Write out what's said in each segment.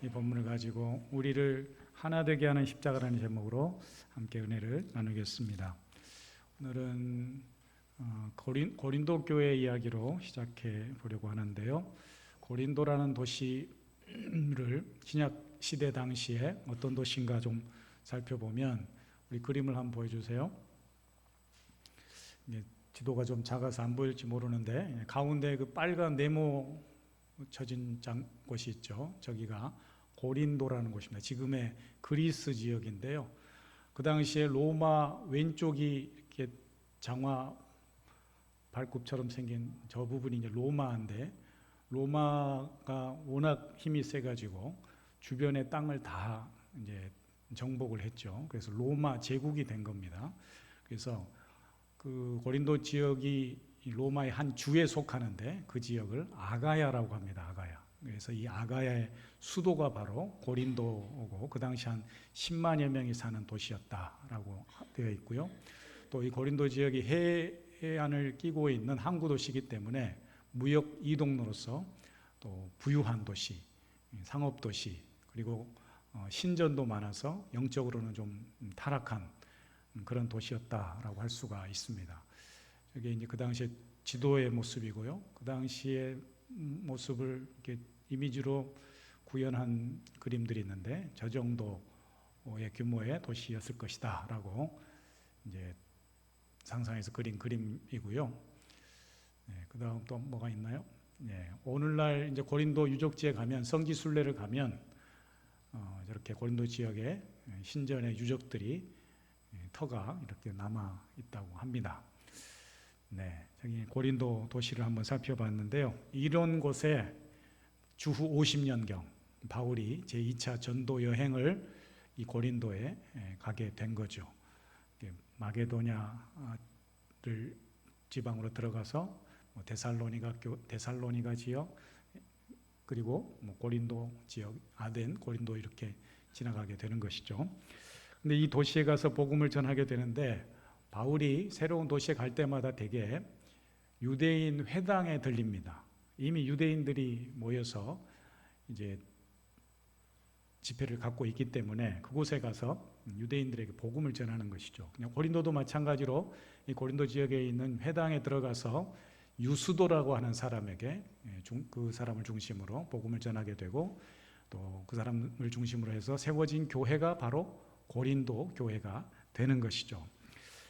이 본문을 가지고 우리를 하나 되게 하는 십자가라는 제목으로 함께 은혜를 나누겠습니다. 오늘은 고린도 교회 이야기로 시작해 보려고 하는데요. 고린도라는 도시를 신약 시대 당시에 어떤 도시인가 좀 살펴보면, 우리 그림을 한번 보여주세요. 지도가 좀 작아서 안 보일지 모르는데 가운데 그 빨간 네모 쳐진 곳이 있죠. 저기가 고린도라는 곳입니다. 지금의 그리스 지역인데요. 그 당시에 로마 왼쪽이 이렇게 장화 발굽처럼 생긴 저 부분이 이제 로마인데, 로마가 워낙 힘이 세가지고 주변의 땅을 다 이제 정복을 했죠. 그래서 로마 제국이 된 겁니다. 그래서 그 고린도 지역이 로마의 한 주에 속하는데 그 지역을 아가야라고 합니다. 아가야. 그래서 이 아가야의 수도가 바로 고린도고, 그 당시 한 10만여 명이 사는 도시였다라고 되어 있고요. 또 이 고린도 지역이 해안을 끼고 있는 항구 도시이기 때문에 무역 이동로로서 또 부유한 도시, 상업 도시, 그리고 신전도 많아서 영적으로는 좀 타락한 그런 도시였다라고 할 수가 있습니다. 이게 이제 그 당시에 지도의 모습이고요. 그 당시의 모습을 이렇게 이미지로 구현한 그림들이 있는데, 저 정도의 규모의 도시였을 것이다라고 이제 상상해서 그린 그림이고요. 그다음 또 뭐가 있나요? 오늘날 이제 고린도 유적지에 가면, 성지 순례를 가면 저렇게 고린도 지역의 신전의 유적들이 터가 이렇게 남아 있다고 합니다. 저기 고린도 도시를 한번 살펴봤는데요. 이런 곳에 주후 50년경 바울이 제2차 전도 여행을 이 고린도에 가게 된 거죠. 마게도냐를 지방으로 들어가서 데살로니가 지역, 그리고 고린도 지역, 아덴, 고린도 이렇게 지나가게 되는 것이죠. 근데 이 도시에 가서 복음을 전하게 되는데, 바울이 새로운 도시에 갈 때마다 대개 유대인 회당에 들립니다. 이미 유대인들이 모여서 이제 집회를 갖고 있기 때문에 그곳에 가서 유대인들에게 복음을 전하는 것이죠. 그냥 고린도도 마찬가지로 이 고린도 지역에 있는 회당에 들어가서 유스도라고 하는 사람에게, 그 사람을 중심으로 복음을 전하게 되고, 또 그 사람을 중심으로 해서 세워진 교회가 바로 고린도 교회가 되는 것이죠.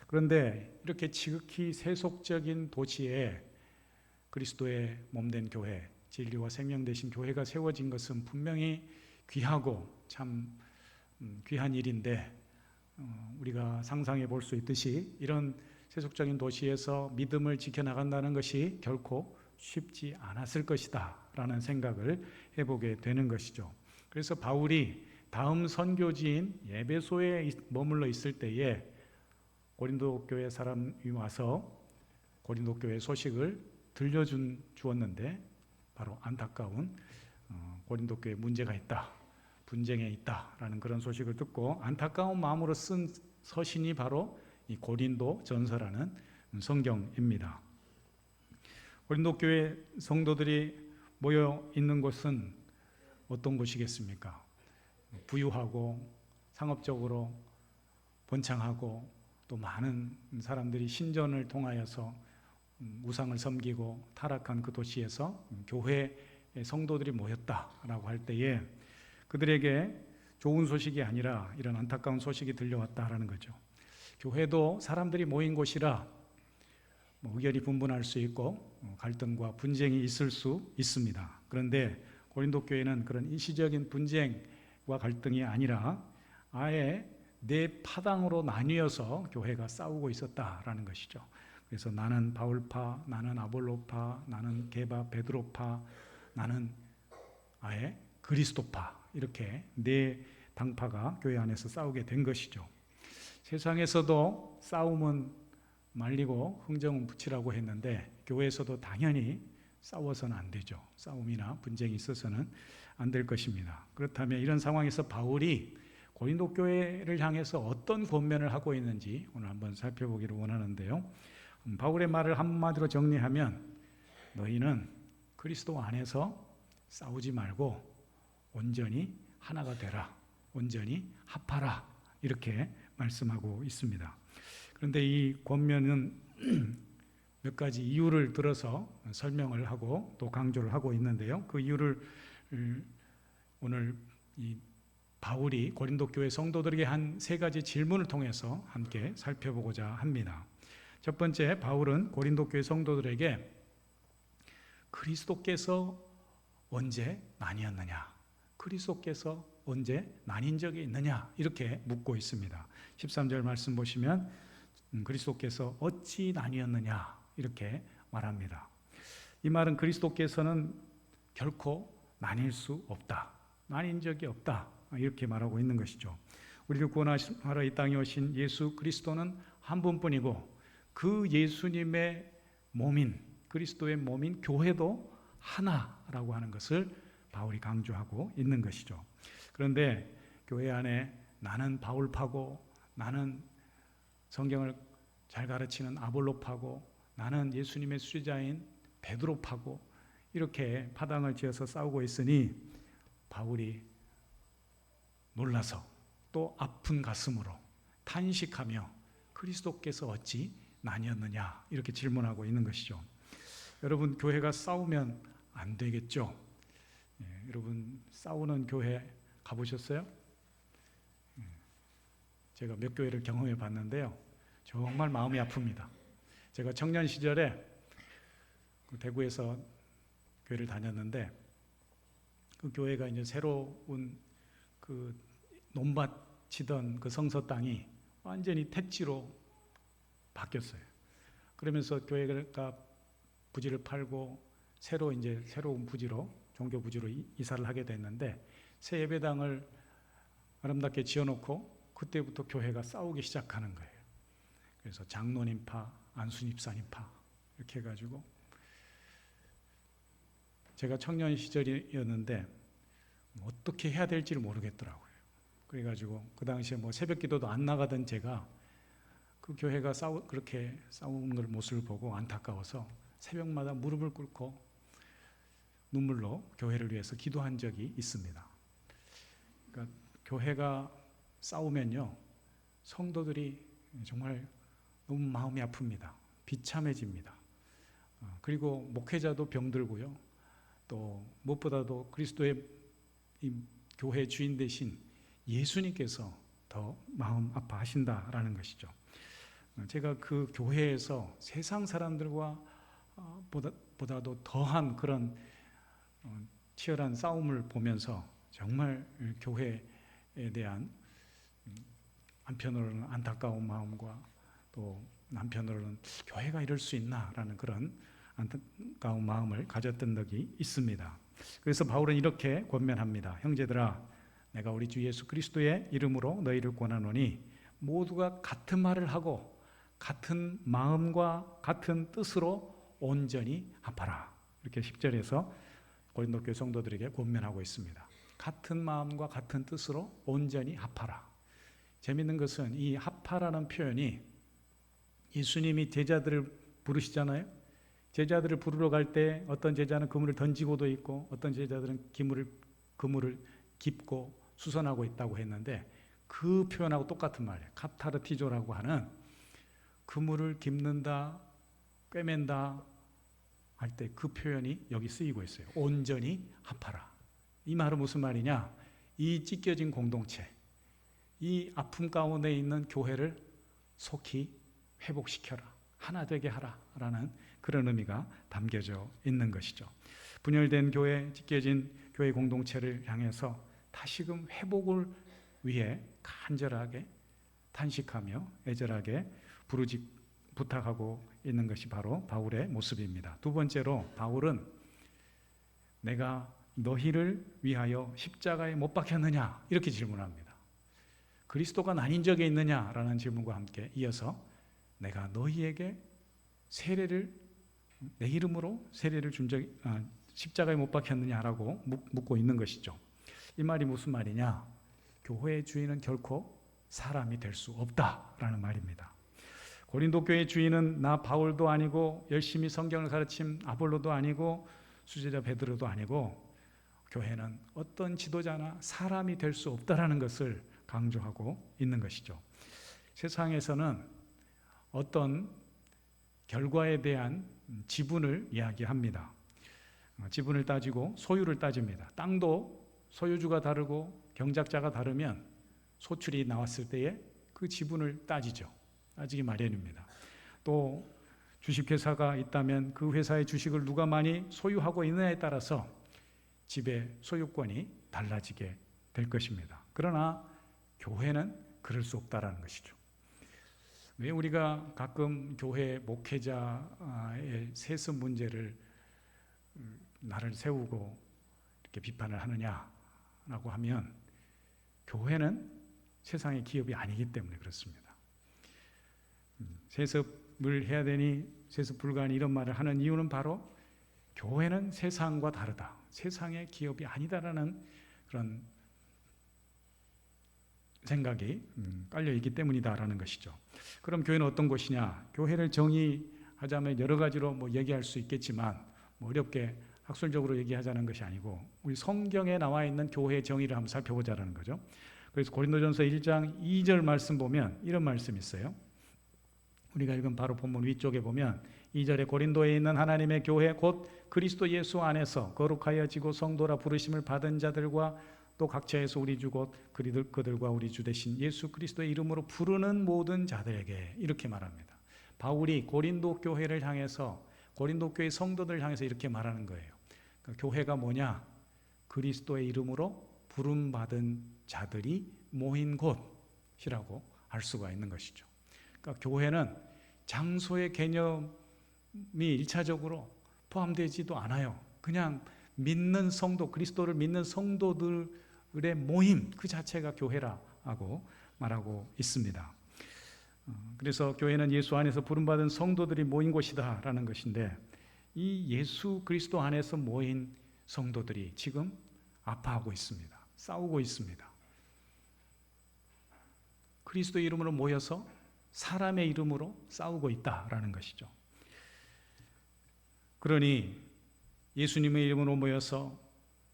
그런데 이렇게 지극히 세속적인 도시에 그리스도의 몸된 교회, 진리와 생명 되신 교회가 세워진 것은 분명히 귀하고 참 귀한 일인데, 우리가 상상해 볼 수 있듯이 이런 세속적인 도시에서 믿음을 지켜나간다는 것이 결코 쉽지 않았을 것이다 라는 생각을 해보게 되는 것이죠. 그래서 바울이 다음 선교지인 에베소에 머물러 있을 때에 고린도 교회 사람이 와서 고린도 교회 소식을 들려주었는데, 바로 안타까운 고린도 교회에 문제가 있다, 분쟁에 있다라는 그런 소식을 듣고 안타까운 마음으로 쓴 서신이 바로 이 고린도 전서라는 성경입니다. 고린도 교회 성도들이 모여 있는 곳은 어떤 곳이겠습니까? 부유하고 상업적으로 번창하고, 또 많은 사람들이 신전을 통하여서 우상을 섬기고 타락한 그 도시에서 교회의 성도들이 모였다라고 할 때에 그들에게 좋은 소식이 아니라 이런 안타까운 소식이 들려왔다라는 거죠. 교회도 사람들이 모인 곳이라 의견이 분분할 수 있고 갈등과 분쟁이 있을 수 있습니다. 그런데 고린도 교회는 그런 일시적인 분쟁과 갈등이 아니라 아예 네 파당으로 나뉘어서 교회가 싸우고 있었다라는 것이죠. 그래서 나는 바울파, 나는 아볼로파, 나는 게바 베드로파, 나는 아예 그리스도파, 이렇게 네 당파가 교회 안에서 싸우게 된 것이죠. 세상에서도 싸움은 말리고 흥정은 붙이라고 했는데, 교회에서도 당연히 싸워서는 안 되죠. 싸움이나 분쟁이 있어서는 안 될 것입니다. 그렇다면 이런 상황에서 바울이 고린도 교회를 향해서 어떤 권면을 하고 있는지 오늘 한번 살펴보기를 원하는데요. 바울의 말을 한마디로 정리하면, 너희는 그리스도 안에서 싸우지 말고 온전히 하나가 되라, 온전히 합하라, 이렇게 말씀하고 있습니다. 그런데 이 권면은 몇 가지 이유를 들어서 설명을 하고 또 강조를 하고 있는데요. 그 이유를 오늘 이 바울이 고린도 교회 성도들에게 한 세 가지 질문을 통해서 함께 살펴보고자 합니다. 첫 번째, 바울은 고린도 교회 성도들에게 그리스도께서 언제 나뉘었느냐, 그리스도께서 언제 나뉜 적이 있느냐, 이렇게 묻고 있습니다. 13절 말씀 보시면 그리스도께서 어찌 나뉘었느냐, 이렇게 말합니다. 이 말은 그리스도께서는 결코 나뉠 수 없다, 나뉜 적이 없다, 이렇게 말하고 있는 것이죠. 우리를 구원하러 이 땅에 오신 예수 그리스도는 한 분뿐이고 그 예수님의 몸인, 그리스도의 몸인 교회도 하나라고 하는 것을 바울이 강조하고 있는 것이죠. 그런데 교회 안에 나는 바울파고, 나는 성경을 잘 가르치는 아볼로파고, 나는 예수님의 수제자인 베드로파고, 이렇게 파당을 지어서 싸우고 있으니 바울이 놀라서 또 아픈 가슴으로 탄식하며 그리스도께서 어찌 나뉘었느냐, 이렇게 질문하고 있는 것이죠. 여러분, 교회가 싸우면 안 되겠죠? 여러분, 싸우는 교회 가보셨어요? 제가 몇 교회를 경험해 봤는데요, 정말 마음이 아픕니다. 제가 청년 시절에 대구에서 교회를 다녔는데 그 교회가 이제 새로운 그 논밭 치던 그 성서 땅이 완전히 택지로 바뀌었어요. 그러면서 교회가 부지를 팔고 새로운 부지로, 종교 부지로 이사를 하게 됐는데 새 예배당을 아름답게 지어놓고 그때부터 교회가 싸우기 시작하는 거예요. 그래서 장로님파, 안수집사님파 이렇게 해가지고, 제가 청년 시절이었는데 어떻게 해야 될지를 모르겠더라고요. 그래가지고 그 당시에 뭐 새벽 기도도 안 나가던 제가 그 교회가 그렇게 싸우는 걸 모습을 보고 안타까워서 새벽마다 무릎을 꿇고 눈물로 교회를 위해서 기도한 적이 있습니다. 그러니까 교회가 싸우면요, 성도들이 정말 너무 마음이 아픕니다. 비참해집니다. 그리고 목회자도 병들고요, 또 무엇보다도 그리스도의 이 교회 주인 되신 예수님께서 더 마음 아파하신다라는 것이죠. 제가 그 교회에서 세상 사람들과 보다도 더한 그런 치열한 싸움을 보면서 정말 교회에 대한 한편으로는 안타까운 마음과 또 한편으로는 교회가 이럴 수 있나라는 그런 안타까운 마음을 가졌던 적이 있습니다. 그래서 바울은 이렇게 권면합니다. 형제들아, 내가 우리 주 예수 그리스도의 이름으로 너희를 권하노니 모두가 같은 말을 하고 같은 마음과 같은 뜻으로 온전히 합하라. 이렇게 10절에서 고린도 교회 성도들에게 권면하고 있습니다. 같은 마음과 같은 뜻으로 온전히 합하라. 재밌는 것은 이 합하라는 표현이 예수님이 제자들을 부르시잖아요. 제자들을 부르러 갈 때 어떤 제자는 그물을 던지고도 있고 어떤 제자들은 그물을 깁고 수선하고 있다고 했는데 그 표현하고 똑같은 말이에요. 카타르티조라고 하는 그물을 깁는다, 꿰맨다 할 때 그 표현이 여기 쓰이고 있어요. 온전히 합하라. 이 말은 무슨 말이냐? 이 찢겨진 공동체, 이 아픔 가운데 있는 교회를 속히 회복시켜라, 하나 되게 하라라는 그런 의미가 담겨져 있는 것이죠. 분열된 교회, 찢겨진 교회 공동체를 향해서 다시금 회복을 위해 간절하게 탄식하며 애절하게 부탁하고 있는 것이 바로 바울의 모습입니다. 두 번째로 바울은 내가 너희를 위하여 십자가에 못 박혔느냐, 이렇게 질문합니다. 그리스도가 나뉜 적이 있느냐라는 질문과 함께 이어서 내가 너희에게 내 이름으로 세례를 준 적이 십자가에 못 박혔느냐라고 묻고 있는 것이죠. 이 말이 무슨 말이냐? 교회의 주인은 결코 사람이 될 수 없다라는 말입니다. 고린도 교회의 주인은 나 바울도 아니고 열심히 성경을 가르친 아볼로도 아니고 수제자 베드로도 아니고 교회는 어떤 지도자나 사람이 될 수 없다라는 것을 강조하고 있는 것이죠. 세상에서는 어떤 결과에 대한 지분을 이야기합니다. 지분을 따지고 소유를 따집니다. 땅도 소유주가 다르고 경작자가 다르면 소출이 나왔을 때에 그 지분을 따지기 마련입니다. 또 주식회사가 있다면 그 회사의 주식을 누가 많이 소유하고 있느냐에 따라서 지배 소유권이 달라지게 될 것입니다. 그러나 교회는 그럴 수 없다라는 것이죠. 왜 우리가 가끔 교회 목회자의 세습 문제를 나를 세우고 이렇게 비판을 하느냐라고 하면 교회는 세상의 기업이 아니기 때문에 그렇습니다. 세습을 해야 되니 세습 불가하니 이런 말을 하는 이유는 바로 교회는 세상과 다르다. 세상의 기업이 아니다라는 그런 생각이 깔려 있기 때문이다라는 것이죠. 그럼 교회는 어떤 곳이냐? 교회를 정의하자면 여러 가지로 얘기할 수 있겠지만 어렵게 학술적으로 얘기하자는 것이 아니고 우리 성경에 나와 있는 교회의 정의를 한번 살펴보자라는 거죠. 그래서 고린도전서 1장 2절 말씀 보면 이런 말씀이 있어요. 우리가 읽은 바로 본문 위쪽에 보면 2절에 고린도에 있는 하나님의 교회 곧 그리스도 예수 안에서 거룩하여지고 성도라 부르심을 받은 자들과 또 각처에서 우리 주 곧 그들과 우리 주 되신 예수 그리스도의 이름으로 부르는 모든 자들에게 이렇게 말합니다. 바울이 고린도 교회를 향해서 고린도 교회 성도들을 향해서 이렇게 말하는 거예요. 그러니까 교회가 뭐냐? 그리스도의 이름으로 부름받은 자들이 모인 곳이라고 할 수가 있는 것이죠. 그러니까 교회는 장소의 개념이 1차적으로 포함되지도 않아요. 그냥 믿는 성도, 그리스도를 믿는 성도들의 모임 그 자체가 교회라고 말하고 있습니다. 그래서 교회는 예수 안에서 부름받은 성도들이 모인 곳이다라는 것인데 이 예수 그리스도 안에서 모인 성도들이 지금 아파하고 있습니다. 싸우고 있습니다. 그리스도 이름으로 모여서 사람의 이름으로 싸우고 있다라는 것이죠. 그러니 예수님의 이름으로 모여서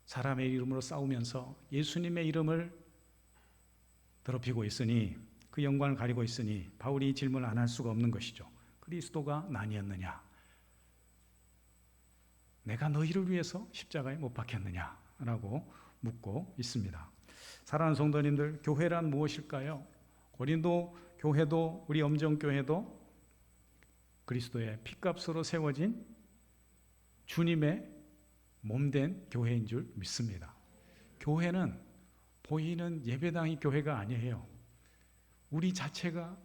사람의 이름으로 싸우면서 예수님의 이름을 더럽히고 있으니 그 영광을 가리고 있으니 바울이 이 질문을 안 할 수가 없는 것이죠. 그리스도가 난이었느냐? 내가 너희를 위해서 십자가에 못 박혔느냐라고 묻고 있습니다. 사랑하는 성도님들, 교회란 무엇일까요? 고린도 교회도 우리 엄정교회도 그리스도의 피값으로 세워진 주님의 몸된 교회인 줄 믿습니다. 교회는 보이는 예배당이 교회가 아니에요. 우리 자체가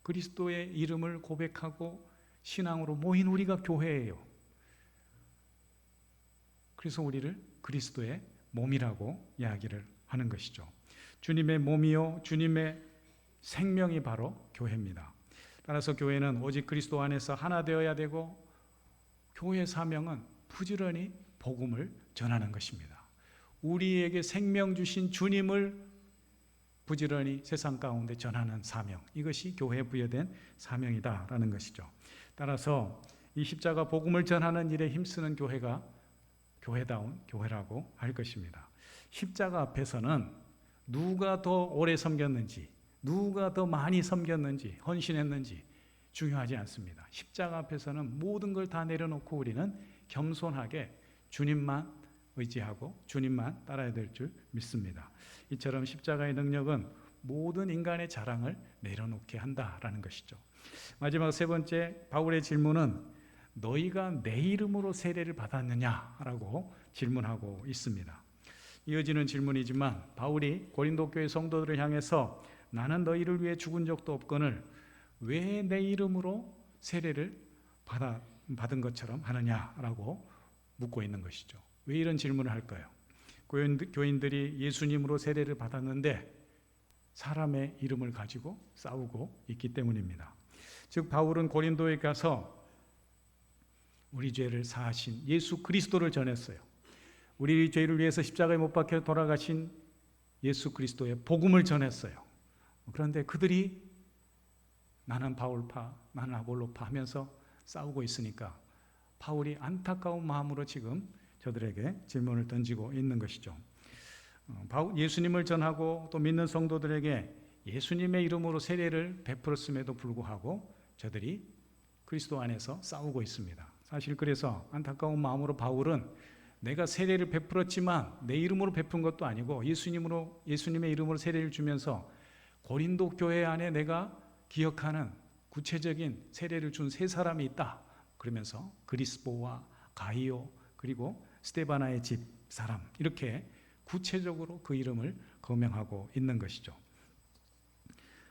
그리스도의 이름을 고백하고 신앙으로 모인 우리가 교회예요. 그래서 우리를 그리스도의 몸이라고 이야기를 하는 것이죠. 주님의 몸이요 주님의 생명이 바로 교회입니다. 따라서 교회는 오직 그리스도 안에서 하나 되어야 되고 교회의 사명은 부지런히 복음을 전하는 것입니다. 우리에게 생명 주신 주님을 부지런히 세상 가운데 전하는 사명, 이것이 교회에 부여된 사명이다라는 것이죠. 따라서 이 십자가 복음을 전하는 일에 힘쓰는 교회가 교회다운 교회라고 할 것입니다. 십자가 앞에서는 누가 더 오래 섬겼는지, 누가 더 많이 섬겼는지, 헌신했는지 중요하지 않습니다. 십자가 앞에서는 모든 걸 다 내려놓고 우리는 겸손하게 주님만 의지하고 주님만 따라야 될 줄 믿습니다. 이처럼 십자가의 능력은 모든 인간의 자랑을 내려놓게 한다라는 것이죠. 마지막 세 번째 바울의 질문은 너희가 내 이름으로 세례를 받았느냐라고 질문하고 있습니다. 이어지는 질문이지만 바울이 고린도 교회 성도들을 향해서 나는 너희를 위해 죽은 적도 없거늘 왜 내 이름으로 세례를 받은 것처럼 하느냐라고 묻고 있는 것이죠. 왜 이런 질문을 할까요? 교인들이 예수님으로 세례를 받았는데 사람의 이름을 가지고 싸우고 있기 때문입니다. 즉 바울은 고린도에 가서 우리 죄를 사하신 예수 그리스도를 전했어요. 우리 죄를 위해서 십자가에 못 박혀 돌아가신 예수 그리스도의 복음을 전했어요. 그런데 그들이 나는 바울파, 나는 아볼로파 하면서 싸우고 있으니까 바울이 안타까운 마음으로 지금 저들에게 질문을 던지고 있는 것이죠. 예수님을 전하고 또 믿는 성도들에게 예수님의 이름으로 세례를 베풀었음에도 불구하고 저들이 그리스도 안에서 싸우고 있습니다. 사실 그래서 안타까운 마음으로 바울은 내가 세례를 베풀었지만 내 이름으로 베푼 것도 아니고 예수님의 이름으로 세례를 주면서 고린도 교회 안에 내가 기억하는 구체적인 세례를 준 세 사람이 있다. 그러면서 그리스보와 가이오 그리고 스데바나의 집 사람 이렇게 구체적으로 그 이름을 거명하고 있는 것이죠.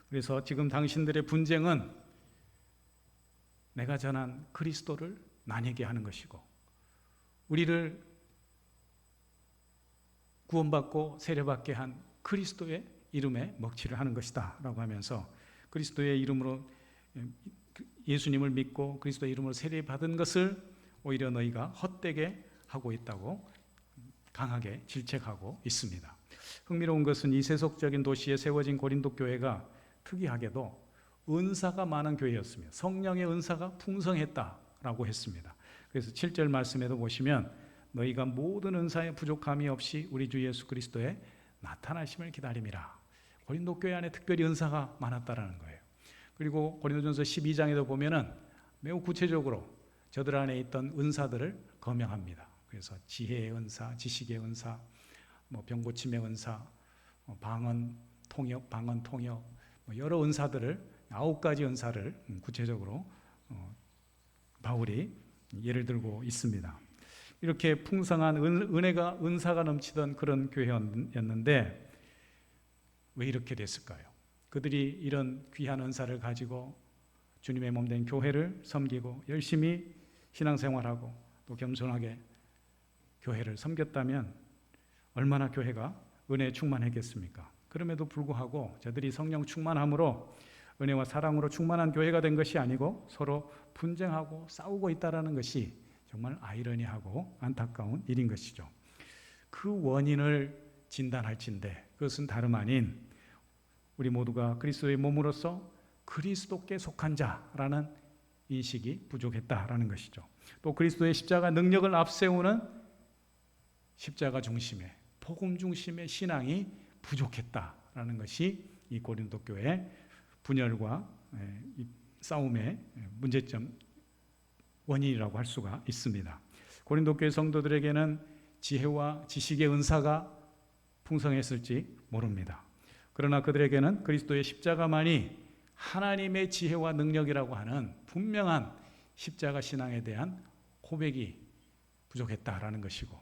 그래서 지금 당신들의 분쟁은 내가 전한 그리스도를 나뉘게 하는 것이고 우리를 구원받고 세례받게 한 그리스도의 이름에 먹칠을 하는 것이다 라고 하면서 그리스도의 이름으로 예수님을 믿고 그리스도의 이름으로 세례받은 것을 오히려 너희가 헛되게 하고 있다고 강하게 질책하고 있습니다. 흥미로운 것은 이 세속적인 도시에 세워진 고린도 교회가 특이하게도 은사가 많은 교회였습니다. 성령의 은사가 풍성했다라고 했습니다. 그래서 7절 말씀에도 보시면 너희가 모든 은사에 부족함이 없이 우리 주 예수 그리스도의 나타나심을 기다림이라. 고린도 교회 안에 특별히 은사가 많았다라는 거예요. 그리고 고린도전서 12장에도 보면은 매우 구체적으로 저들 안에 있던 은사들을 거명합니다. 그래서 지혜의 은사, 지식의 은사, 병고침의 은사, 방언 통역, 여러 은사들을 9가지 은사를 구체적으로 바울이 예를 들고 있습니다. 이렇게 풍성한 은사가 넘치던 그런 교회였는데 왜 이렇게 됐을까요? 그들이 이런 귀한 은사를 가지고 주님의 몸된 교회를 섬기고 열심히 신앙생활하고 또 겸손하게 교회를 섬겼다면 얼마나 교회가 은혜에 충만했겠습니까? 그럼에도 불구하고 저들이 성령 충만함으로 은혜와 사랑으로 충만한 교회가 된 것이 아니고 서로 분쟁하고 싸우고 있다는 것이 정말 아이러니하고 안타까운 일인 것이죠. 그 원인을 진단할진대 그것은 다름 아닌 우리 모두가 그리스도의 몸으로서 그리스도께 속한 자라는 인식이 부족했다라는 것이죠. 또 그리스도의 십자가 능력을 앞세우는 십자가 중심의 복음 중심의 신앙이 부족했다라는 것이 이 고린도 교회의 분열과 싸움의 문제점 원인이라고 할 수가 있습니다. 고린도 교회 성도들에게는 지혜와 지식의 은사가 풍성했을지 모릅니다. 그러나 그들에게는 그리스도의 십자가만이 하나님의 지혜와 능력이라고 하는 분명한 십자가 신앙에 대한 고백이 부족했다라는 것이고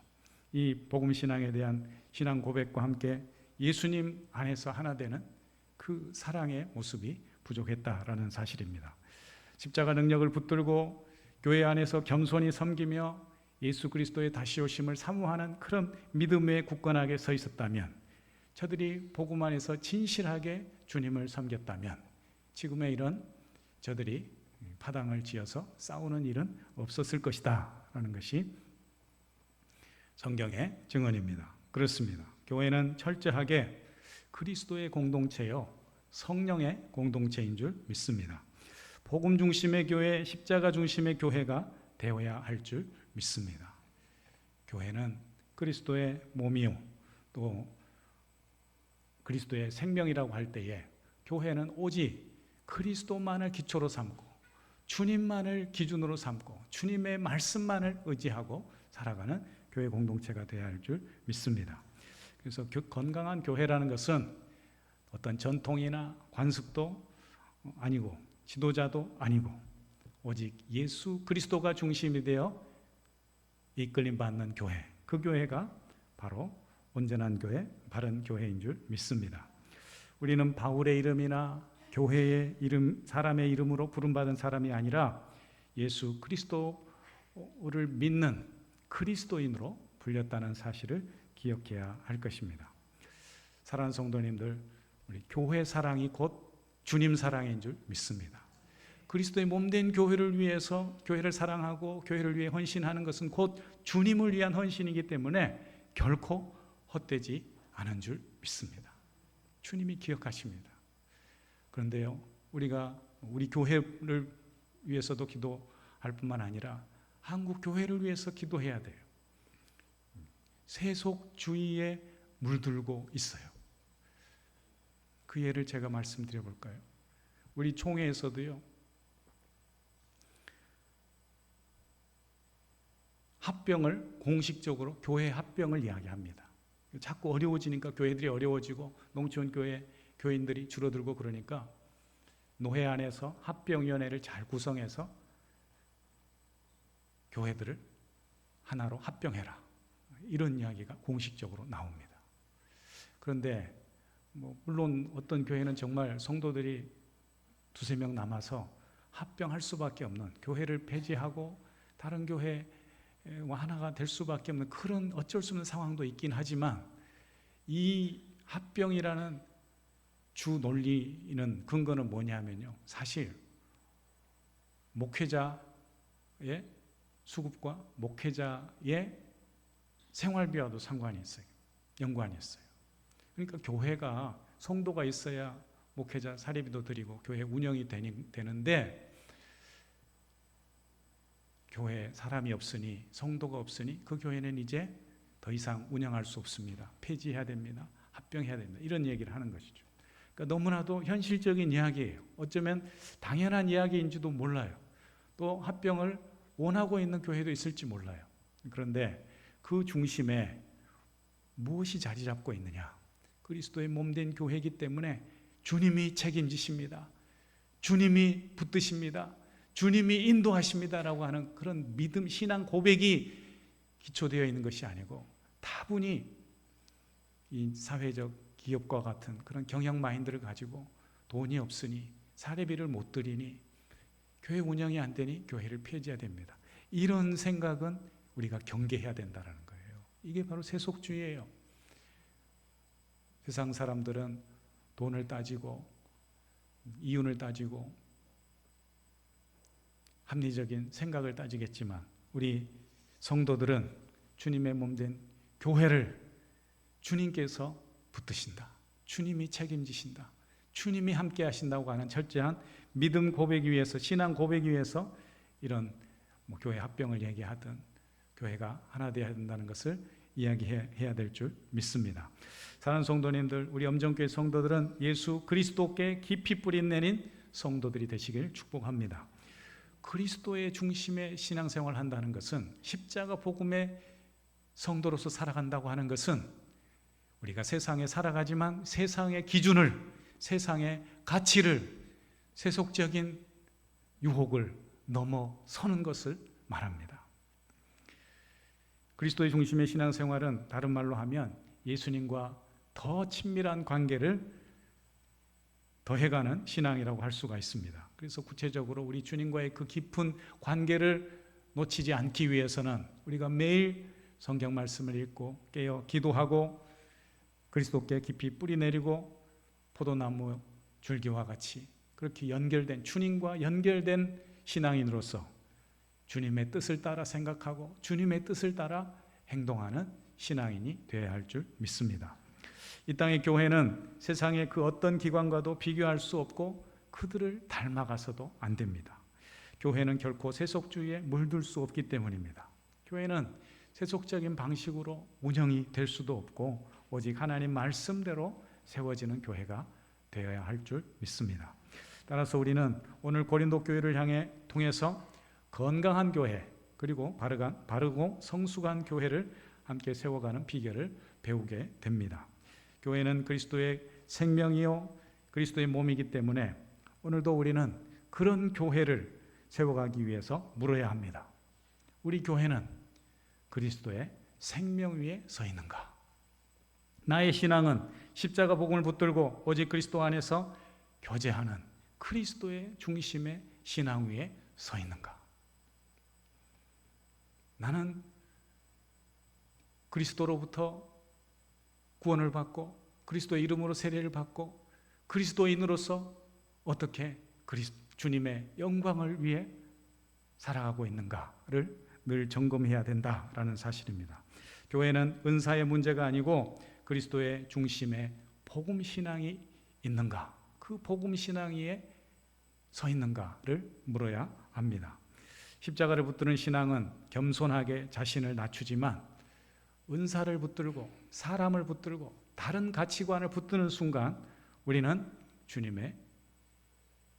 이 복음 신앙에 대한 신앙 고백과 함께 예수님 안에서 하나 되는 그 사랑의 모습이 부족했다라는 사실입니다. 십자가 능력을 붙들고 교회 안에서 겸손히 섬기며 예수 그리스도의 다시 오심을 사모하는 그런 믿음에 굳건하게 서 있었다면 저들이 복음 안에서 진실하게 주님을 섬겼다면 지금의 이런 저들이 파당을 지어서 싸우는 일은 없었을 것이다 라는 것이 성경의 증언입니다. 그렇습니다. 교회는 철저하게 그리스도의 공동체요 성령의 공동체인 줄 믿습니다. 복음 중심의 교회, 십자가 중심의 교회가 되어야 할 줄 믿습니다. 교회는 그리스도의 몸이요 또 그리스도의 생명이라고 할 때에 교회는 오직 그리스도만을 기초로 삼고 주님만을 기준으로 삼고 주님의 말씀만을 의지하고 살아가는 교회 공동체가 되어야 할 줄 믿습니다. 그래서 건강한 교회라는 것은 어떤 전통이나 관습도 아니고 지도자도 아니고 오직 예수 그리스도가 중심이 되어 이끌림 받는 교회, 그 교회가 바로 온전한 교회, 바른 교회인 줄 믿습니다. 우리는 바울의 이름이나 교회의 이름, 사람의 이름으로 부름받은 사람이 아니라 예수 그리스도를 믿는 그리스도인으로 불렸다는 사실을 기억해야 할 것입니다. 사랑하는 성도님들, 우리 교회 사랑이 곧 주님 사랑인 줄 믿습니다. 그리스도의 몸된 교회를 위해서 교회를 사랑하고 교회를 위해 헌신하는 것은 곧 주님을 위한 헌신이기 때문에 결코 헛되지 않은 줄 믿습니다. 주님이 기억하십니다. 그런데요, 우리가 우리 교회를 위해서도 기도할 뿐만 아니라 한국 교회를 위해서 기도해야 돼요. 세속주의에 물들고 있어요. 그 예를 제가 말씀드려 볼까요? 우리 총회에서도요, 합병을 공식적으로 교회 합병을 이야기합니다. 자꾸 어려워지니까 교회들이 어려워지고 농촌교회 교인들이 줄어들고 그러니까 노회 안에서 합병위원회를 잘 구성해서 교회들을 하나로 합병해라, 이런 이야기가 공식적으로 나옵니다. 그런데 물론 어떤 교회는 정말 성도들이 두세 명 남아서 합병할 수밖에 없는, 교회를 폐지하고 다른 교회와 하나가 될 수밖에 없는 그런 어쩔 수 없는 상황도 있긴 하지만, 이 합병이라는 주 논리는 근거는 뭐냐면요, 사실 목회자의 수급과 목회자의 생활비와도 상관이 있어요. 연관이 있어요. 그러니까 교회가 성도가 있어야 목회자 사례비도 드리고 교회 운영이 되는데, 교회에 사람이 없으니, 성도가 없으니 그 교회는 이제 더 이상 운영할 수 없습니다. 폐지해야 됩니다. 합병해야 됩니다. 이런 얘기를 하는 것이죠. 그러니까 너무나도 현실적인 이야기예요. 어쩌면 당연한 이야기인지도 몰라요. 또 합병을 원하고 있는 교회도 있을지 몰라요. 그런데 그 중심에 무엇이 자리 잡고 있느냐? 그리스도의 몸된 교회이기 때문에 주님이 책임지십니다. 주님이 붙드십니다. 주님이 인도하십니다라고 하는 그런 믿음, 신앙 고백이 기초되어 있는 것이 아니고, 다분히 이 사회적 기업과 같은 그런 경영 마인드를 가지고 돈이 없으니, 사례비를 못 드리니, 교회 운영이 안 되니 교회를 폐지해야 됩니다, 이런 생각은 우리가 경계해야 된다는 거예요. 이게 바로 세속주의예요. 세상 사람들은 돈을 따지고 이윤을 따지고 합리적인 생각을 따지겠지만, 우리 성도들은 주님의 몸된 교회를 주님께서 붙드신다, 주님이 책임지신다, 주님이 함께 하신다고 하는 철저한 믿음 고백 위에서, 신앙 고백 위에서 이런 교회 합병을 얘기하든 교회가 하나 되어야 된다는 것을 이야기해야 될 줄 믿습니다. 사랑하는 성도님들, 우리 엄정교회 성도들은 예수 그리스도께 깊이 뿌리 내린 성도들이 되시길 축복합니다. 그리스도의 중심의 신앙생활을 한다는 것은, 십자가 복음의 성도로서 살아간다고 하는 것은, 우리가 세상에 살아가지만 세상의 기준을, 세상의 가치를, 세속적인 유혹을 넘어서는 것을 말합니다. 그리스도의 중심의 신앙생활은 다른 말로 하면 예수님과 더 친밀한 관계를 더해가는 신앙이라고 할 수가 있습니다. 그래서 구체적으로 우리 주님과의 그 깊은 관계를 놓치지 않기 위해서는 우리가 매일 성경 말씀을 읽고 깨어 기도하고 그리스도께 깊이 뿌리 내리고 포도나무 줄기와 같이 그렇게 연결된, 주님과 연결된 신앙인으로서 주님의 뜻을 따라 생각하고 주님의 뜻을 따라 행동하는 신앙인이 되어야 할 줄 믿습니다. 이 땅의 교회는 세상의 그 어떤 기관과도 비교할 수 없고 그들을 닮아가서도 안 됩니다. 교회는 결코 세속주의에 물들 수 없기 때문입니다. 교회는 세속적인 방식으로 운영이 될 수도 없고 오직 하나님 말씀대로 세워지는 교회가 되어야 할 줄 믿습니다. 따라서 우리는 오늘 고린도 교회를 통해서 건강한 교회, 그리고 바르고 성숙한 교회를 함께 세워가는 비결을 배우게 됩니다. 교회는 그리스도의 생명이요 그리스도의 몸이기 때문에 오늘도 우리는 그런 교회를 세워가기 위해서 물어야 합니다. 우리 교회는 그리스도의 생명 위에 서 있는가? 나의 신앙은 십자가 복음을 붙들고 오직 그리스도 안에서 교제하는 그리스도의 중심의 신앙 위에 서 있는가? 나는 그리스도로부터 구원을 받고 그리스도의 이름으로 세례를 받고 그리스도인으로서 어떻게 주님의 영광을 위해 살아가고 있는가를 늘 점검해야 된다라는 사실입니다. 교회는 은사의 문제가 아니고 그리스도의 중심에 복음 신앙이 있는가, 그 복음 신앙 위에 서 있는가를 물어야 합니다. 십자가를 붙드는 신앙은 겸손하게 자신을 낮추지만 은사를 붙들고 사람을 붙들고 다른 가치관을 붙드는 순간 우리는 주님의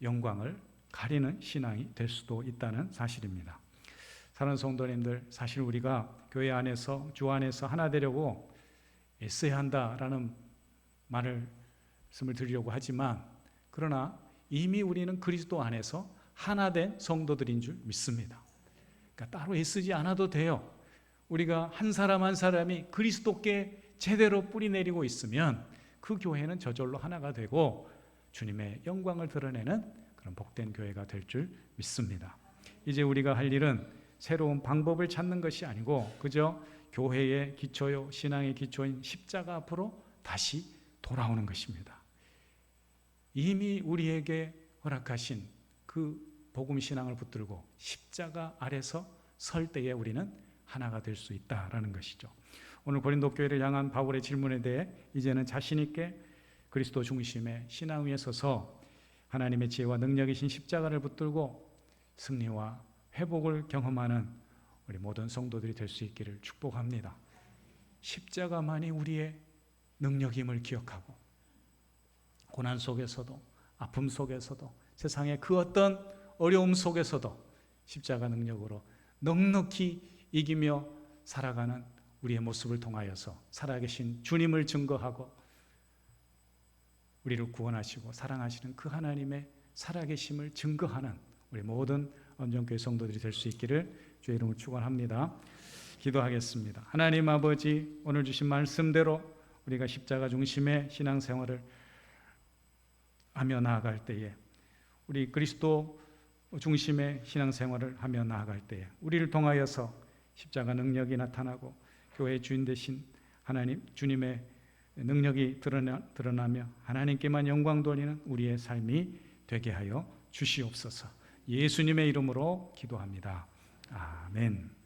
영광을 가리는 신앙이 될 수도 있다는 사실입니다. 사랑하는 성도님들, 사실 우리가 교회 안에서 주 안에서 하나 되려고 애써야 한다라는 말씀을 드리려고 하지만, 그러나 이미 우리는 그리스도 안에서 하나 된 성도들인 줄 믿습니다. 그러니까 따로 애쓰지 않아도 돼요. 우리가 한 사람 한 사람이 그리스도께 제대로 뿌리 내리고 있으면 그 교회는 저절로 하나가 되고 주님의 영광을 드러내는 그런 복된 교회가 될 줄 믿습니다. 이제 우리가 할 일은 새로운 방법을 찾는 것이 아니고 그저 교회의 기초요, 신앙의 기초인 십자가 앞으로 다시 돌아오는 것입니다. 이미 우리에게 허락하신 그 복음 신앙을 붙들고 십자가 아래서 설 때에 우리는 하나가 될 수 있다라는 것이죠. 오늘 고린도 교회를 향한 바울의 질문에 대해 이제는 자신 있게 그리스도 중심의 신앙 위에 서서 하나님의 지혜와 능력이신 십자가를 붙들고 승리와 회복을 경험하는 우리 모든 성도들이 될 수 있기를 축복합니다. 십자가만이 우리의 능력임을 기억하고 고난 속에서도 아픔 속에서도 세상의 그 어떤 어려움 속에서도 십자가 능력으로 넉넉히 이기며 살아가는 우리의 모습을 통하여서 살아계신 주님을 증거하고 우리를 구원하시고 사랑하시는 그 하나님의 살아계심을 증거하는 우리 모든 언정교회 성도들이 될 수 있기를 주의 이름으로 축원합니다. 기도하겠습니다. 하나님 아버지, 오늘 주신 말씀대로 우리가 십자가 중심의 신앙생활을 하며 나아갈 때에, 우리 그리스도 중심의 신앙생활을 하며 나아갈 때에 우리를 통하여서 십자가 능력이 나타나고 교회의 주인 되신 하나님, 주님의 능력이 드러나며 하나님께만 영광 돌리는 우리의 삶이 되게 하여 주시옵소서. 예수님의 이름으로 기도합니다. 아멘.